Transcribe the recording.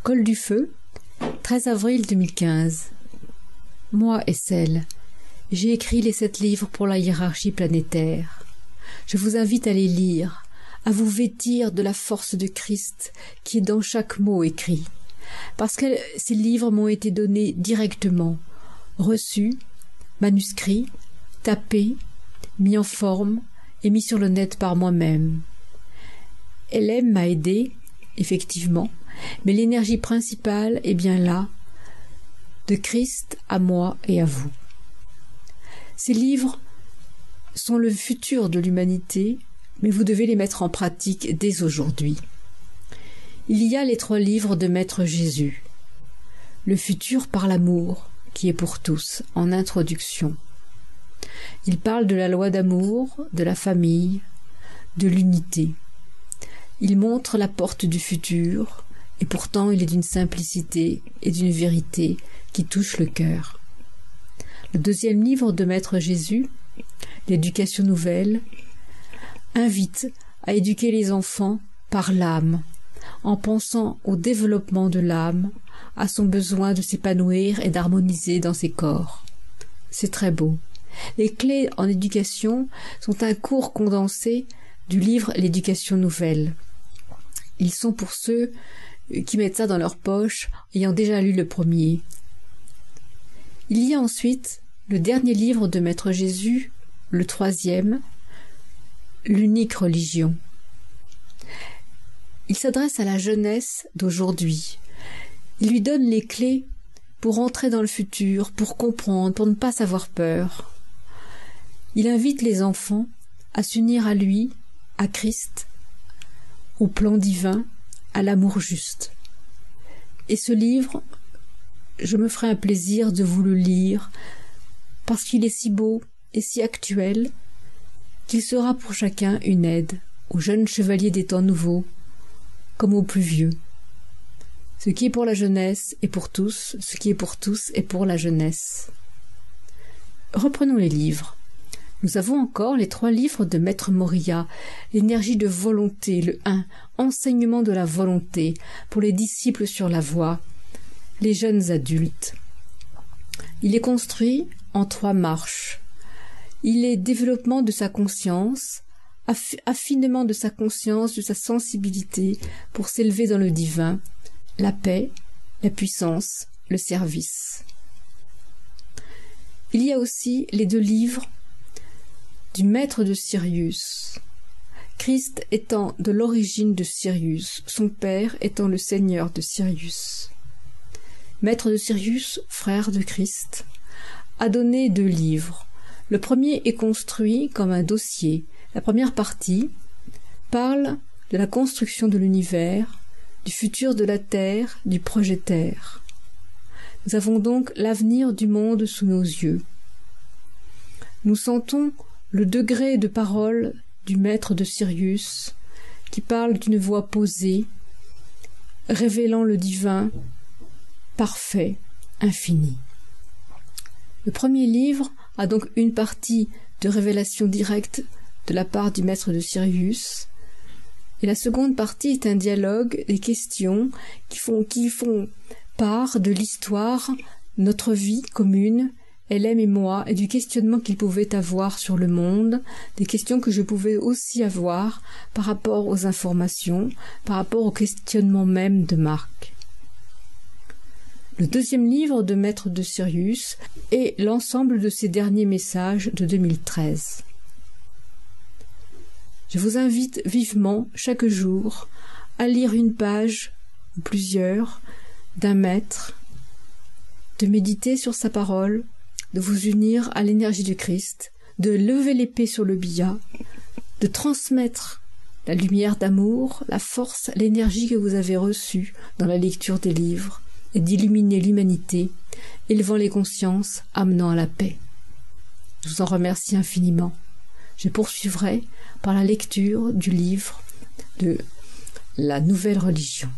Col du Feu, 13 avril 2015. Moi, Essel, j'ai écrit les 7 livres pour la hiérarchie planétaire. Je vous invite à les lire, à vous vêtir de la force de Christ qui est dans chaque mot écrit, parce que ces livres m'ont été donnés directement, reçus, manuscrits, tapés, mis en forme et mis sur le net par moi-même. LM m'a aidé, effectivement, mais l'énergie principale est bien là, de Christ à moi et à vous. Ces livres sont le futur de l'humanité, mais vous devez les mettre en pratique dès aujourd'hui. Il y a les 3 livres de Maître Jésus. Le futur par l'amour, qui est pour tous, en introduction. Il parle de la loi d'amour, de la famille, de l'unité. Il montre la porte du futur, et pourtant il est d'une simplicité et d'une vérité qui touche le cœur. Le 2e livre de Maître Jésus, l'éducation nouvelle, invite à éduquer les enfants par l'âme, en pensant au développement de l'âme, à son besoin de s'épanouir et d'harmoniser dans ses corps. C'est très beau. Les clés en éducation sont un cours condensé du livre L'éducation nouvelle. Ils sont pour ceux qui mettent ça dans leur poche, ayant déjà lu le premier. Il y a ensuite le dernier livre de Maître Jésus, le 3e, l'unique religion. Il s'adresse à la jeunesse d'aujourd'hui. Il lui donne les clés pour entrer dans le futur, pour comprendre, pour ne pas avoir peur. Il invite les enfants à s'unir à lui, à Christ, au plan divin, à l'amour juste. Et ce livre, je me ferai un plaisir de vous le lire, parce qu'il est si beau et si actuel, qu'il sera pour chacun une aide, aux jeunes chevaliers des temps nouveaux, comme aux plus vieux. Ce qui est pour la jeunesse est pour tous, ce qui est pour tous est pour la jeunesse. Reprenons les livres. Nous avons encore les 3 livres de Maître Moria, l'énergie de volonté, le 1, enseignement de la volonté, pour les disciples sur la voie, les jeunes adultes. Il est construit en 3 marches. Il est développement de sa conscience, affinement de sa conscience, de sa sensibilité, pour s'élever dans le divin, la paix, la puissance, le service. Il y a aussi les 2 livres du maître de Sirius, Christ étant de l'origine de Sirius, son père étant le seigneur de Sirius. Maître de Sirius, frère de Christ, a donné 2 livres. Le premier est construit comme un dossier. La première partie parle de la construction de l'univers, du futur de la Terre, du projet Terre. Nous avons donc l'avenir du monde sous nos yeux. Nous sentons le degré de parole du maître de Sirius, qui parle d'une voix posée, révélant le divin, parfait, infini. Le premier livre a donc une partie de révélation directe de la part du maître de Sirius, et la seconde partie est un dialogue, des questions qui font part de l'histoire, notre vie commune, LM et moi, et du questionnement qu'il pouvait avoir sur le monde, des questions que je pouvais aussi avoir par rapport aux informations, par rapport au questionnement même de Marc. Le 2e livre de Maître de Sirius est l'ensemble de ses derniers messages de 2013. Je vous invite vivement, chaque jour, à lire une page, ou plusieurs, d'un maître, de méditer sur sa parole, de vous unir à l'énergie du Christ, de lever l'épée sur le billard, de transmettre la lumière d'amour, la force, l'énergie que vous avez reçue dans la lecture des livres, et d'illuminer l'humanité, élevant les consciences, amenant à la paix. Je vous en remercie infiniment. Je poursuivrai par la lecture du livre de la nouvelle religion.